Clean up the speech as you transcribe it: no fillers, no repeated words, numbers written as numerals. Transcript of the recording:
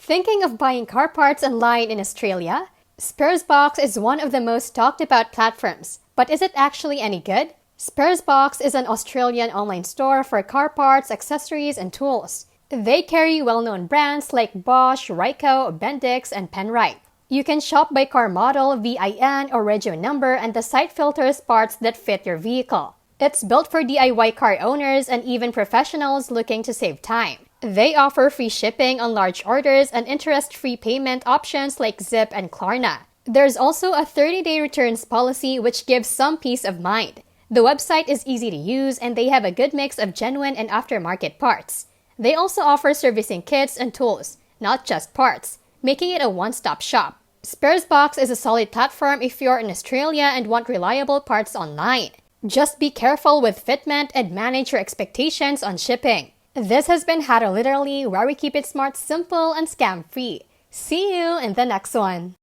Thinking of buying car parts online in Australia? Sparesbox is one of the most talked about platforms, but is it actually any good? Sparesbox is an Australian online store for car parts, accessories, and tools. They carry well-known brands like Bosch, Ryco, Bendix, and Penrite. You can shop by car model, VIN, or regio number, and the site filters parts that fit your vehicle. It's built for DIY car owners and even professionals looking to save time. They offer free shipping on large orders and interest-free payment options like Zip and Klarna. There's also a 30-day returns policy which gives some peace of mind. The website is easy to use and they have a good mix of genuine and aftermarket parts. They also offer servicing kits and tools, not just parts, making it a one-stop shop. Sparesbox is a solid platform if you're in Australia and want reliable parts online. Just be careful with fitment and manage your expectations on shipping. This has been How to Literally, where we keep it smart, simple, and scam-free. See you in the next one.